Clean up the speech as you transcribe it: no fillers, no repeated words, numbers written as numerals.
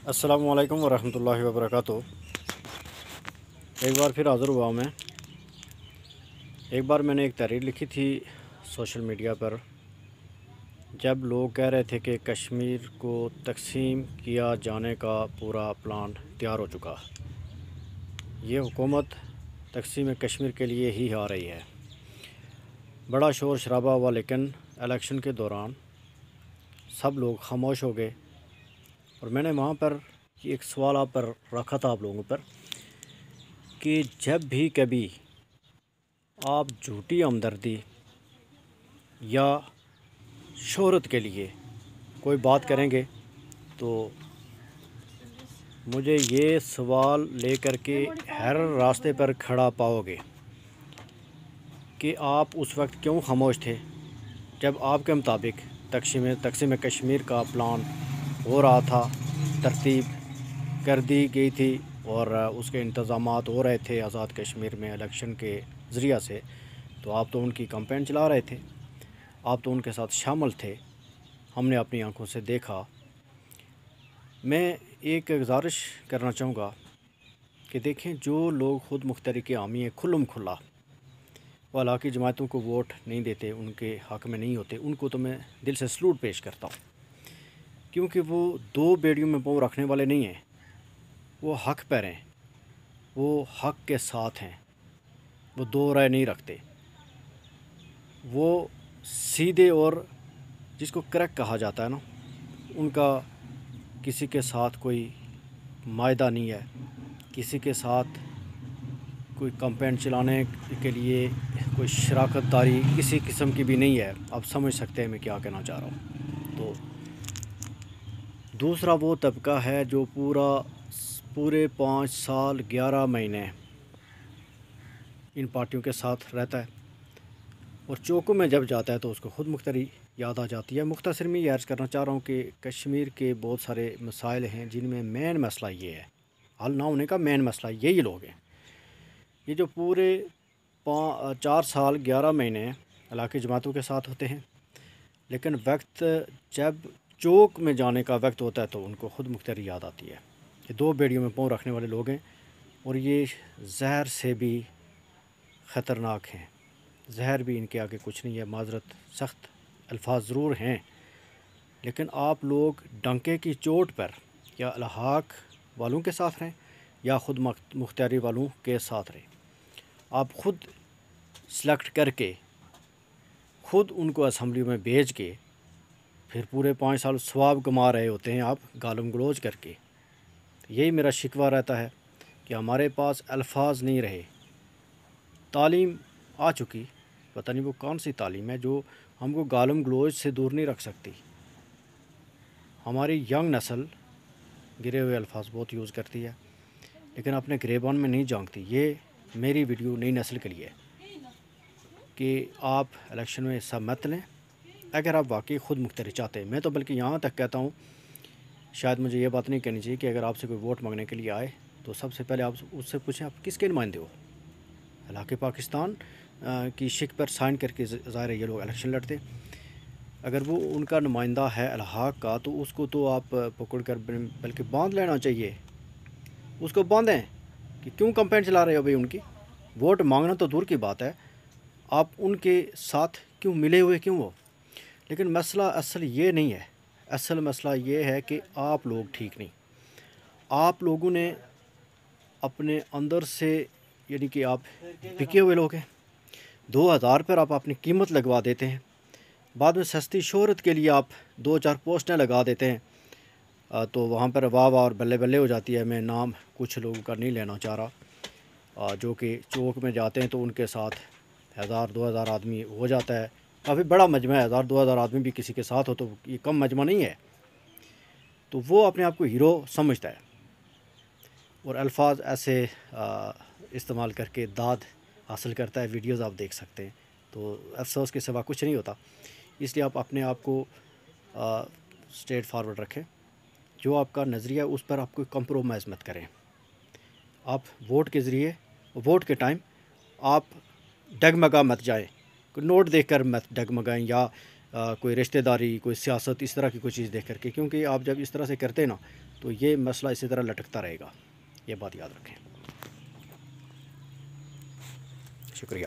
السلام علیکم ورحمۃ اللہ وبرکاتہ۔ ایک بار پھر حاضر ہوا میں۔ ایک بار میں نے ایک تحریر لکھی تھی سوشل میڈیا پر، جب لوگ کہہ رہے تھے کہ کشمیر کو تقسیم کیا جانے کا پورا پلان تیار ہو چکا، یہ حکومت تقسیم کشمیر کے لیے ہی آ رہی ہے۔ بڑا شور شرابہ ہوا، لیکن الیکشن کے دوران سب لوگ خاموش ہو گئے۔ اور میں نے وہاں پر ایک سوال آپ پر رکھا تھا، آپ لوگوں پر، کہ جب بھی کبھی آپ جھوٹی ہمدردی یا شہرت کے لیے کوئی بات کریں گے تو مجھے یہ سوال لے کر کے ہر راستے پر کھڑا پاؤ گے کہ آپ اس وقت کیوں خاموش تھے جب آپ کے مطابق تقسیم کشمیر کا پلان ہو رہا تھا، ترتیب کر دی گئی تھی اور اس کے انتظامات ہو رہے تھے آزاد کشمیر میں الیکشن کے ذریعہ سے، تو آپ تو ان کی کمپین چلا رہے تھے، آپ تو ان کے ساتھ شامل تھے، ہم نے اپنی آنکھوں سے دیکھا۔ میں ایک گزارش کرنا چاہوں گا کہ دیکھیں، جو لوگ خود مختاری کے حامی ہیں کھلم کھلا، وہ علاقائی جماعتوں کو ووٹ نہیں دیتے، ان کے حق میں نہیں ہوتے، ان کو تو میں دل سے سلوٹ پیش کرتا ہوں، کیونکہ وہ دو بیڑیوں میں پاؤں رکھنے والے نہیں ہیں، وہ حق پر ہیں، وہ حق کے ساتھ ہیں، وہ دو رائے نہیں رکھتے، وہ سیدھے، اور جس کو کریکٹ کہا جاتا ہے نا، ان کا کسی کے ساتھ کوئی معاہدہ نہیں ہے، کسی کے ساتھ کوئی کمپین چلانے کے لیے کوئی شراکت داری کسی قسم کی بھی نہیں ہے۔ آپ سمجھ سکتے ہیں میں کیا کہنا چاہ رہا ہوں۔ تو دوسرا وہ طبقہ ہے جو پورے 5 سال 11 مہینے ان پارٹیوں کے ساتھ رہتا ہے، اور چوکوں میں جب جاتا ہے تو اس کو خود مختاری یاد آ جاتی ہے۔ مختصر میں یہ عرض کرنا چاہ رہا ہوں کہ کشمیر کے بہت سارے مسائل ہیں جن میں مین مسئلہ یہ ہے، حل نہ ہونے کا مین مسئلہ یہی لوگ ہیں۔ یہ جو پورے 4 سال 11 مہینے علاقائی جماعتوں کے ساتھ ہوتے ہیں، لیکن وقت جب چوک میں جانے کا وقت ہوتا ہے تو ان کو خود مختاری یاد آتی ہے۔ یہ دو بیڑیوں میں پاؤں رکھنے والے لوگ ہیں، اور یہ زہر سے بھی خطرناک ہیں۔ زہر بھی ان کے آگے کچھ نہیں ہے، معذرت، سخت الفاظ ضرور ہیں، لیکن آپ لوگ ڈنکے کی چوٹ پر یا الحاق والوں کے ساتھ رہیں یا خود مختاری والوں کے ساتھ رہیں، آپ خود سلیکٹ کر کے خود ان کو اسمبلی میں بھیج کے پھر پورے 5 سال ثواب کما رہے ہوتے ہیں آپ گالم گلوچ کر کے۔ یہی میرا شکوہ رہتا ہے کہ ہمارے پاس الفاظ نہیں رہے۔ تعلیم آ چکی، پتہ نہیں وہ کون سی تعلیم ہے جو ہم کو گالم گلوچ سے دور نہیں رکھ سکتی۔ ہماری ینگ نسل گرے ہوئے الفاظ بہت یوز کرتی ہے، لیکن اپنے گریبان میں نہیں جھانکتی۔ یہ میری ویڈیو نئی نسل کے لیے ہے کہ آپ الیکشن میں حصہ مت لیں اگر آپ واقعی خود مختاری چاہتے ہیں۔ میں تو بلکہ یہاں تک کہتا ہوں، شاید مجھے یہ بات نہیں کہنی چاہیے کہ اگر آپ سے کوئی ووٹ مانگنے کے لیے آئے تو سب سے پہلے آپ اس سے پوچھیں آپ کس کے نمائندے ہو۔ علاقۂ پاکستان کی شک پر سائن کر کے ظاہر ہے یہ لوگ الیکشن لڑتے، اگر وہ ان کا نمائندہ ہے الحاق کا تو اس کو تو آپ پکڑ کر بلکہ باندھ لینا چاہیے، اس کو باندھیں کہ کیوں کمپین چلا رہے ہو بھائی۔ ان کی ووٹ مانگنا تو دور کی بات ہے، آپ ان کے ساتھ کیوں ملے ہوئے کیوں ہو۔ لیکن مسئلہ اصل یہ نہیں ہے، اصل مسئلہ یہ ہے کہ آپ لوگ ٹھیک نہیں، آپ لوگوں نے اپنے اندر سے، یعنی کہ آپ بکے ہوئے لوگ ہیں۔ 2000 پر آپ اپنی قیمت لگوا دیتے ہیں، بعد میں سستی شہرت کے لیے آپ 2-4 پوسٹیں لگا دیتے ہیں، تو وہاں پر واہ واہ اور بلے بلے ہو جاتی ہے۔ میں نام کچھ لوگوں کا نہیں لینا چاہ رہا، جو کہ چوک میں جاتے ہیں تو ان کے ساتھ 1000-2000 آدمی ہو جاتا ہے، کافی بڑا مجمع ہے۔ 1000-2000 آدمی بھی کسی کے ساتھ ہو تو یہ کم مجمع نہیں ہے، تو وہ اپنے آپ کو ہیرو سمجھتا ہے اور الفاظ ایسے استعمال کر کے داد حاصل کرتا ہے۔ ویڈیوز آپ دیکھ سکتے ہیں، تو افسوس کے سوا کچھ نہیں ہوتا۔ اس لیے آپ اپنے آپ کو اسٹریٹ فارورڈ رکھیں، جو آپ کا نظریہ اس پر آپ کوئی کمپرومائز مت کریں۔ آپ ووٹ کے ذریعے، ووٹ کے ٹائم آپ ڈگمگا مت جائیں، کوئی نوٹ دیکھ کر مت ڈگمگائیں یا کوئی رشتہ داری، کوئی سیاست، اس طرح کی کوئی چیز دیکھ کر کے، کیونکہ آپ جب اس طرح سے کرتے نا تو یہ مسئلہ اسی طرح لٹکتا رہے گا، یہ بات یاد رکھیں۔ شکریہ۔